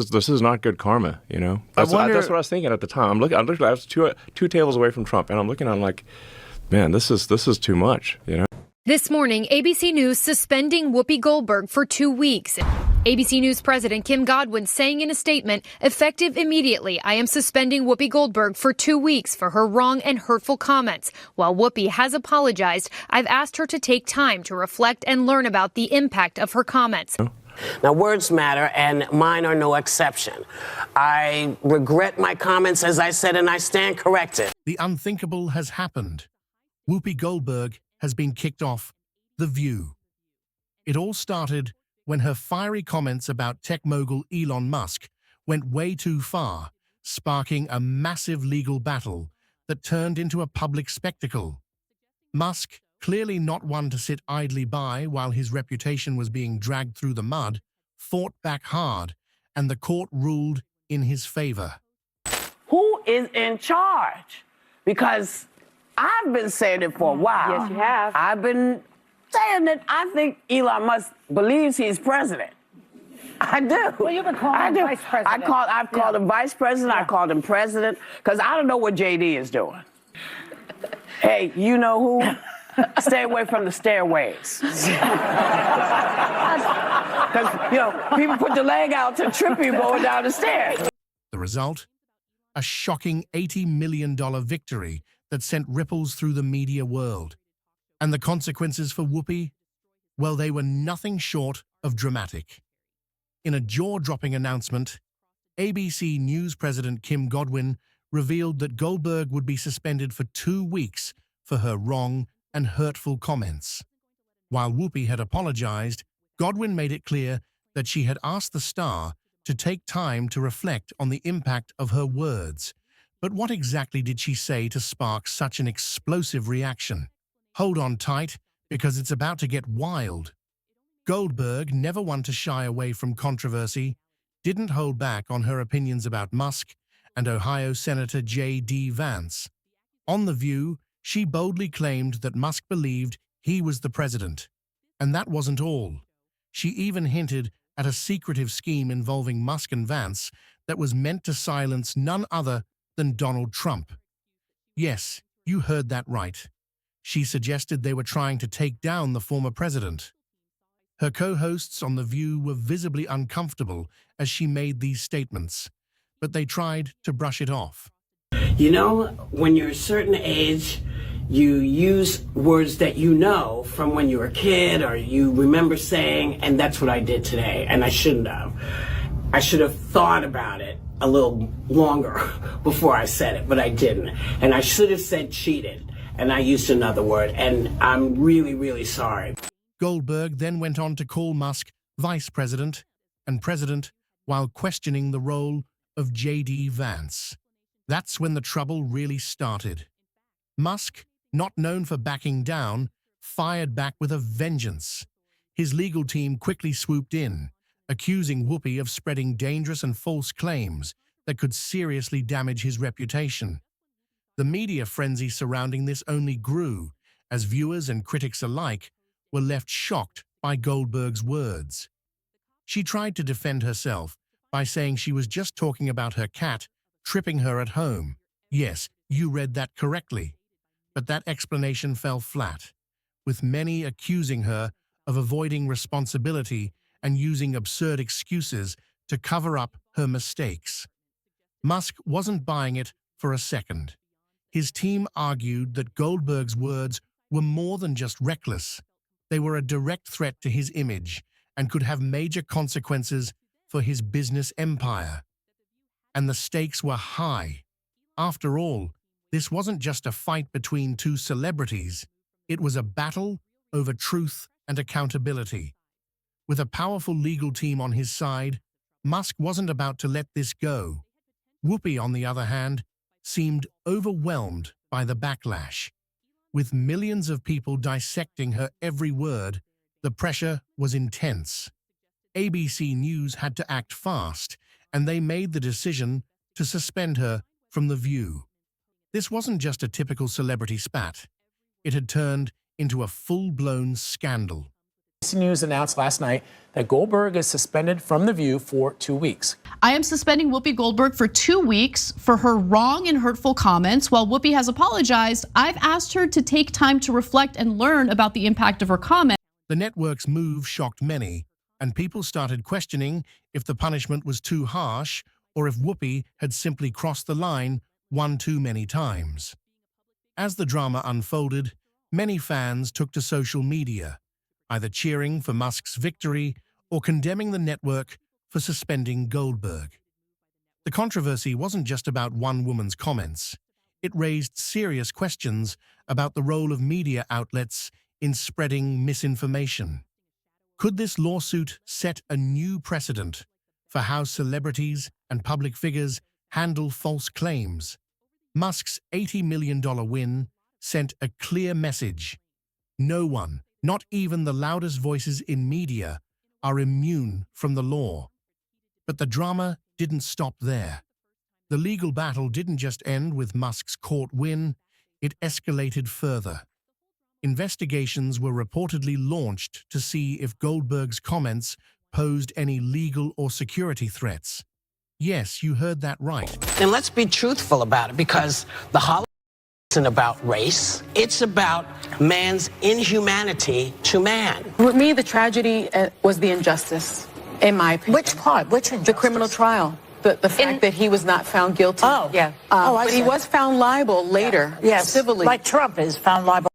This is not good karma, you know? That's what I was thinking at the time. I was two tables away from Trump, and I'm looking, I'm like, man, this is too much, you know? This morning, ABC News suspending Whoopi Goldberg for 2 weeks. ABC News President Kim Godwin saying in a statement, effective immediately, I am suspending Whoopi Goldberg for 2 weeks for her wrong and hurtful comments. While Whoopi has apologized, I've asked her to take time to reflect and learn about the impact of her comments. Now, words matter, and mine are no exception. I regret my comments, as I said, and I stand corrected. The unthinkable has happened. Whoopi Goldberg has been kicked off The View. It all started when her fiery comments about tech mogul Elon Musk went way too far, sparking a massive legal battle that turned into a public spectacle. Musk, clearly not one to sit idly by while his reputation was being dragged through the mud, fought back hard, and the court ruled in his favor. Who is in charge? Because I've been saying it for a while. Yes, you have. I've been saying that I think Elon Musk believes he's president. I do. Well, you've been calling him vice president. I've called him vice president. Yeah. I called him president because I don't know what JD is doing. Hey, you know who? Stay away from the stairways. Because, you know, people put the leg out to trip you going down the stairs. The result? A shocking $80 million victory that sent ripples through the media world. And the consequences for Whoopi? Well, they were nothing short of dramatic. In a jaw-dropping announcement, ABC News President Kim Godwin revealed that Goldberg would be suspended for 2 weeks for her wrong and hurtful comments. While Whoopi had apologized, Godwin made it clear that she had asked the star to take time to reflect on the impact of her words. But what exactly did she say to spark such an explosive reaction? Hold on tight, because it's about to get wild. Goldberg, never one to shy away from controversy, didn't hold back on her opinions about Musk and Ohio Senator J.D. Vance. On The View, she boldly claimed that Musk believed he was the president. And that wasn't all. She even hinted at a secretive scheme involving Musk and Vance that was meant to silence none other than Donald Trump. Yes, you heard that right. She suggested they were trying to take down the former president. Her co-hosts on The View were visibly uncomfortable as she made these statements, but they tried to brush it off. You know, when you're a certain age, you use words that you know from when you were a kid or you remember saying, and that's what I did today, and I shouldn't have. I should have thought about it a little longer before I said it, but I didn't. And I should have said cheated, and I used another word, and I'm really, really sorry. Goldberg then went on to call Musk vice president and president while questioning the role of J.D. Vance. That's when the trouble really started. Musk, not known for backing down, fired back with a vengeance. His legal team quickly swooped in, accusing Whoopi of spreading dangerous and false claims that could seriously damage his reputation. The media frenzy surrounding this only grew, as viewers and critics alike were left shocked by Goldberg's words. She tried to defend herself by saying she was just talking about her cat tripping her at home. Yes, you read that correctly. But that explanation fell flat, with many accusing her of avoiding responsibility and using absurd excuses to cover up her mistakes. Musk wasn't buying it for a second. His team argued that Goldberg's words were more than just reckless. They were a direct threat to his image and could have major consequences for his business empire. And the stakes were high. After all, this wasn't just a fight between two celebrities. It was a battle over truth and accountability. With a powerful legal team on his side, Musk wasn't about to let this go. Whoopi, on the other hand, seemed overwhelmed by the backlash. With millions of people dissecting her every word, the pressure was intense. ABC News had to act fast, and they made the decision to suspend her from The View. This wasn't just a typical celebrity spat. It had turned into a full-blown scandal. ABC News announced last night that Goldberg is suspended from The View for 2 weeks. I am suspending Whoopi Goldberg for 2 weeks for her wrong and hurtful comments. While Whoopi has apologized, I've asked her to take time to reflect and learn about the impact of her comments. The network's move shocked many, and people started questioning if the punishment was too harsh or if Whoopi had simply crossed the line one too many times. As the drama unfolded, many fans took to social media, either cheering for Musk's victory or condemning the network for suspending Goldberg. The controversy wasn't just about one woman's comments. It raised serious questions about the role of media outlets in spreading misinformation. Could this lawsuit set a new precedent for how celebrities and public figures handle false claims? Musk's $80 million win sent a clear message. No one, not even the loudest voices in media, are immune from the law. But the drama didn't stop there. The legal battle didn't just end with Musk's court win, it escalated further. Investigations were reportedly launched to see if Goldberg's comments posed any legal or security threats. Yes, you heard that right. And let's be truthful about it, because the holiday isn't about race. It's about man's inhumanity to man. For me, the tragedy was the injustice, in my opinion. Which part? Which injustice? The criminal trial. The fact that he was not found guilty. Oh. Yeah. I but he see. was found liable later, Yes. civilly. Like Trump is found liable.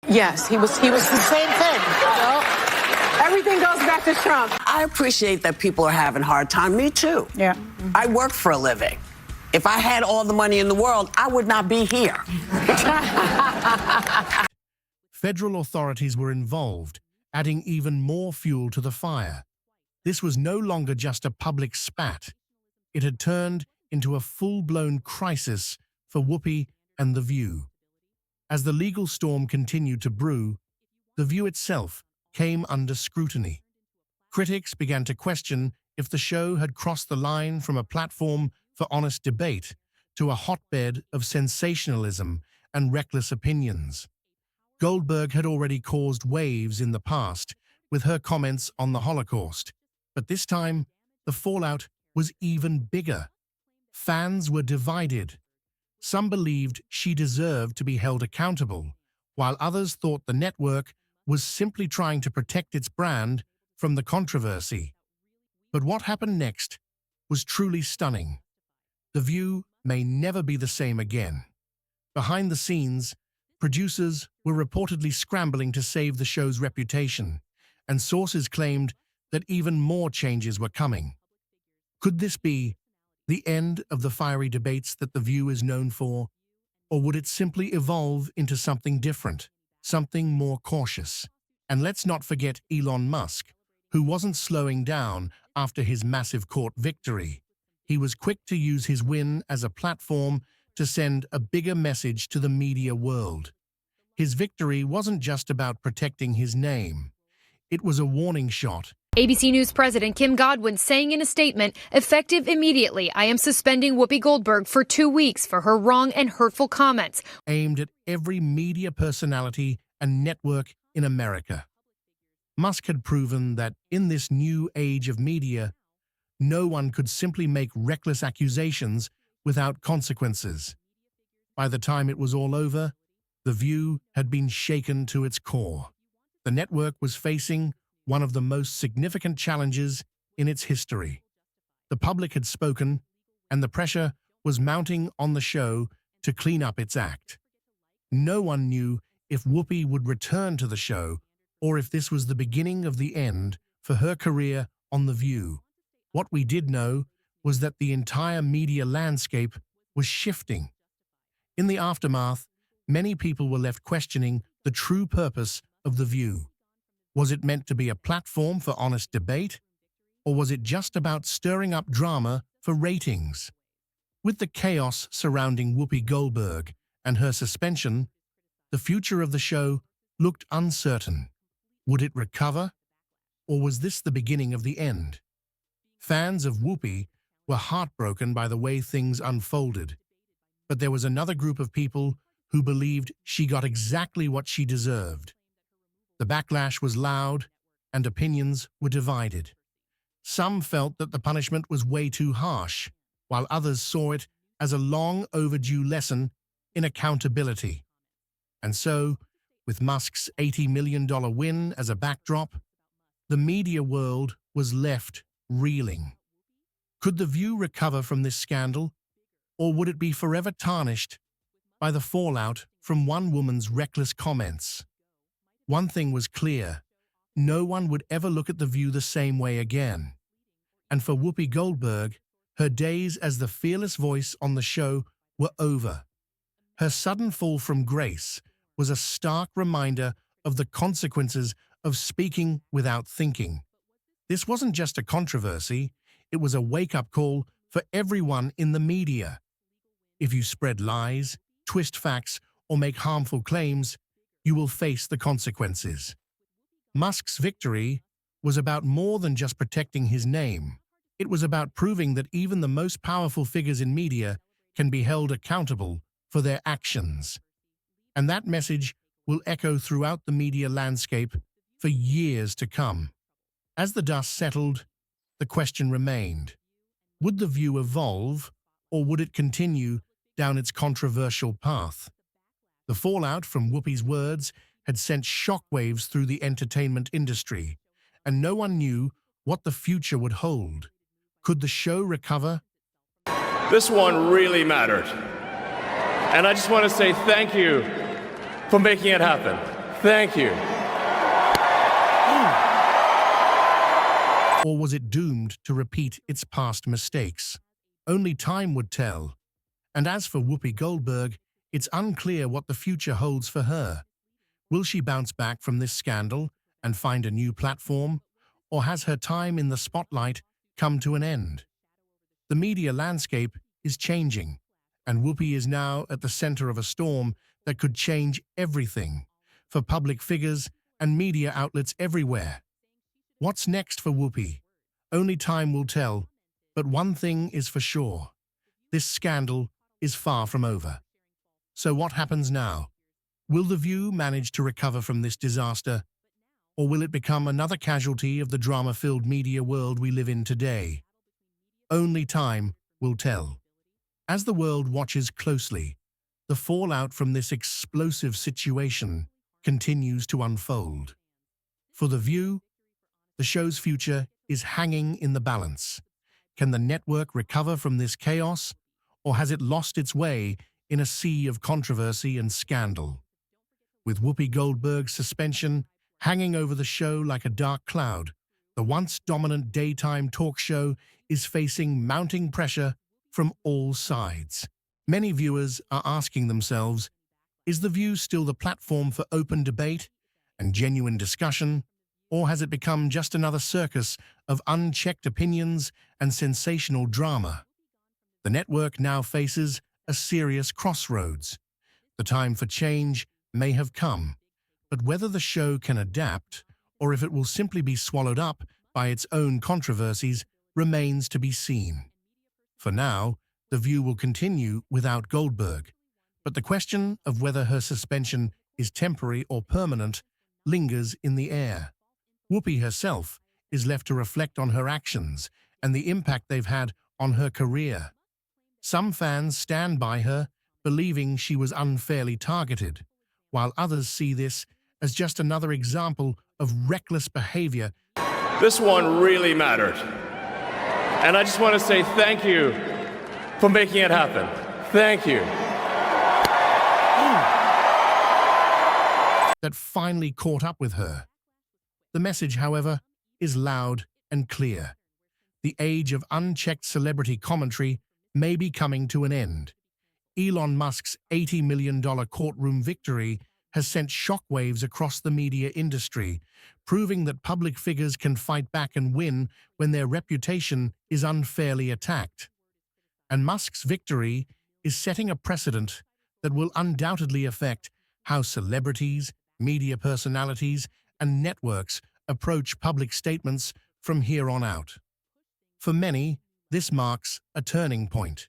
Yes, he was. It's the same thing. Well, everything goes back to Trump. I appreciate that people are having a hard time. Me too. Yeah. I work for a living. If I had all the money in the world, I would not be here. Federal authorities were involved, adding even more fuel to the fire. This was no longer just a public spat. It had turned into a full-blown crisis for Whoopi and The View. As the legal storm continued to brew, The View itself came under scrutiny. Critics began to question if the show had crossed the line from a platform for honest debate to a hotbed of sensationalism and reckless opinions. Goldberg had already caused waves in the past with her comments on the Holocaust, but this time the fallout was even bigger. Fans were divided. Some believed she deserved to be held accountable, while others thought the network was simply trying to protect its brand from the controversy. But what happened next was truly stunning. The View may never be the same again. Behind the scenes, producers were reportedly scrambling to save the show's reputation, and sources claimed that even more changes were coming. Could this be the end of the fiery debates that The View is known for? Or would it simply evolve into something different, something more cautious? And let's not forget Elon Musk, who wasn't slowing down after his massive court victory. He was quick to use his win as a platform to send a bigger message to the media world. His victory wasn't just about protecting his name. It was a warning shot. ABC News President Kim Godwin saying in a statement, effective immediately, I am suspending Whoopi Goldberg for 2 weeks for her wrong and hurtful comments. Aimed at every media personality and network in America. Musk had proven that in this new age of media, no one could simply make reckless accusations without consequences. By the time it was all over, The View had been shaken to its core. The network was facing one of the most significant challenges in its history. The public had spoken, and the pressure was mounting on the show to clean up its act. No one knew if Whoopi would return to the show or if this was the beginning of the end for her career on The View. What we did know was that the entire media landscape was shifting. In the aftermath, many people were left questioning the true purpose of The View. Was it meant to be a platform for honest debate, or was it just about stirring up drama for ratings? With the chaos surrounding Whoopi Goldberg and her suspension, the future of the show looked uncertain. Would it recover, or was this the beginning of the end? Fans of Whoopi were heartbroken by the way things unfolded, but there was another group of people who believed she got exactly what she deserved. The backlash was loud, and opinions were divided. Some felt that the punishment was way too harsh, while others saw it as a long overdue lesson in accountability. And so, with Musk's $80 million win as a backdrop, the media world was left reeling. Could The View recover from this scandal, or would it be forever tarnished by the fallout from one woman's reckless comments? One thing was clear: no one would ever look at The View the same way again. And for Whoopi Goldberg, her days as the fearless voice on the show were over. Her sudden fall from grace was a stark reminder of the consequences of speaking without thinking. This wasn't just a controversy, it was a wake-up call for everyone in the media. If you spread lies, twist facts, or make harmful claims, you will face the consequences. Musk's victory was about more than just protecting his name. It was about proving that even the most powerful figures in media can be held accountable for their actions. And that message will echo throughout the media landscape for years to come. As the dust settled, the question remained: would The View evolve, or would it continue down its controversial path? The fallout from Whoopi's words had sent shockwaves through the entertainment industry, and no one knew what the future would hold. Could the show recover? This one really mattered. And I just want to say thank you for making it happen. Thank you. Or was it doomed to repeat its past mistakes? Only time would tell. And as for Whoopi Goldberg, it's unclear what the future holds for her. Will she bounce back from this scandal and find a new platform? Or has her time in the spotlight come to an end? The media landscape is changing, and Whoopi is now at the center of a storm that could change everything for public figures and media outlets everywhere. What's next for Whoopi? Only time will tell, but one thing is for sure: this scandal is far from over. So what happens now? Will The View manage to recover from this disaster, or will it become another casualty of the drama-filled media world we live in today? Only time will tell. As the world watches closely, the fallout from this explosive situation continues to unfold. For The View, the show's future is hanging in the balance. Can the network recover from this chaos, or has it lost its way in a sea of controversy and scandal? With Whoopi Goldberg's suspension hanging over the show like a dark cloud, the once dominant daytime talk show is facing mounting pressure from all sides. Many viewers are asking themselves, is The View still the platform for open debate and genuine discussion, or has it become just another circus of unchecked opinions and sensational drama? The network now faces a serious crossroads. The time for change may have come, but whether the show can adapt or if it will simply be swallowed up by its own controversies remains to be seen. For now, The View will continue without Goldberg, but the question of whether her suspension is temporary or permanent lingers in the air. Whoopi herself is left to reflect on her actions and the impact they've had on her career. Some fans stand by her, believing she was unfairly targeted, while others see this as just another example of reckless behavior. This one really mattered. And I just want to say thank you for making it happen. Thank you. That finally caught up with her. The message, however, is loud and clear. The age of unchecked celebrity commentary may be coming to an end. Elon Musk's $80 million courtroom victory has sent shockwaves across the media industry, proving that public figures can fight back and win when their reputation is unfairly attacked. And Musk's victory is setting a precedent that will undoubtedly affect how celebrities, media personalities, and networks approach public statements from here on out. For many, this marks a turning point.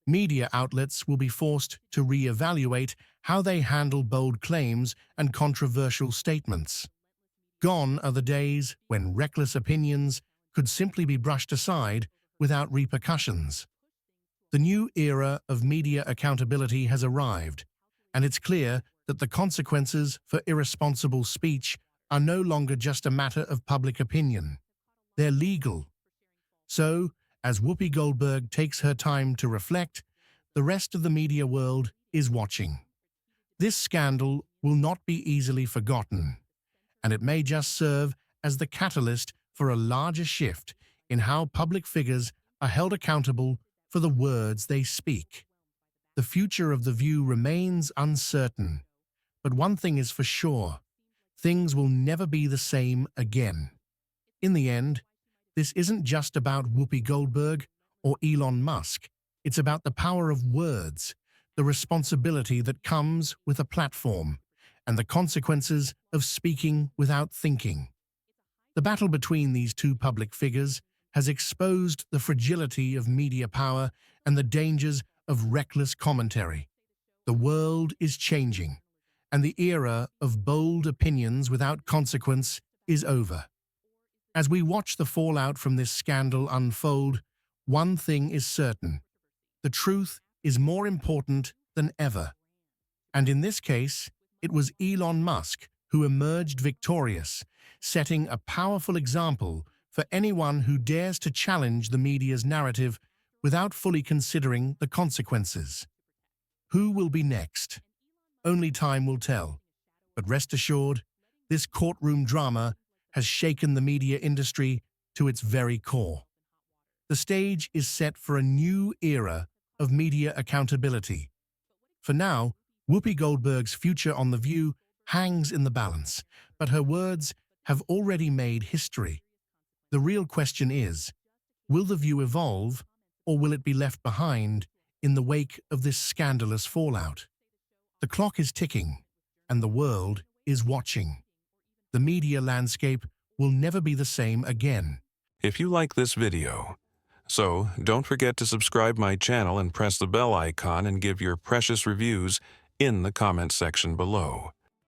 Media outlets will be forced to re-evaluate how they handle bold claims and controversial statements. Gone are the days when reckless opinions could simply be brushed aside without repercussions. The new era of media accountability has arrived, and it's clear that the consequences for irresponsible speech are no longer just a matter of public opinion. They're legal. So, as Whoopi Goldberg takes her time to reflect, the rest of the media world is watching. This scandal will not be easily forgotten, and it may just serve as the catalyst for a larger shift in how public figures are held accountable for the words they speak. The future of The View remains uncertain, but one thing is for sure: things will never be the same again. In the end, this isn't just about Whoopi Goldberg or Elon Musk. It's about the power of words, the responsibility that comes with a platform, and the consequences of speaking without thinking. The battle between these two public figures has exposed the fragility of media power and the dangers of reckless commentary. The world is changing, and the era of bold opinions without consequence is over. As we watch the fallout from this scandal unfold, one thing is certain: the truth is more important than ever. And in this case, it was Elon Musk who emerged victorious, setting a powerful example for anyone who dares to challenge the media's narrative without fully considering the consequences. Who will be next? Only time will tell. But rest assured, this courtroom drama has shaken the media industry to its very core. The stage is set for a new era of media accountability. For now, Whoopi Goldberg's future on The View hangs in the balance, but her words have already made history. The real question is, will The View evolve, or will it be left behind in the wake of this scandalous fallout? The clock is ticking, and the world is watching. The media landscape will never be the same again. If you like this video, so don't forget to subscribe my channel and press the bell icon and give your precious reviews in the comment section below.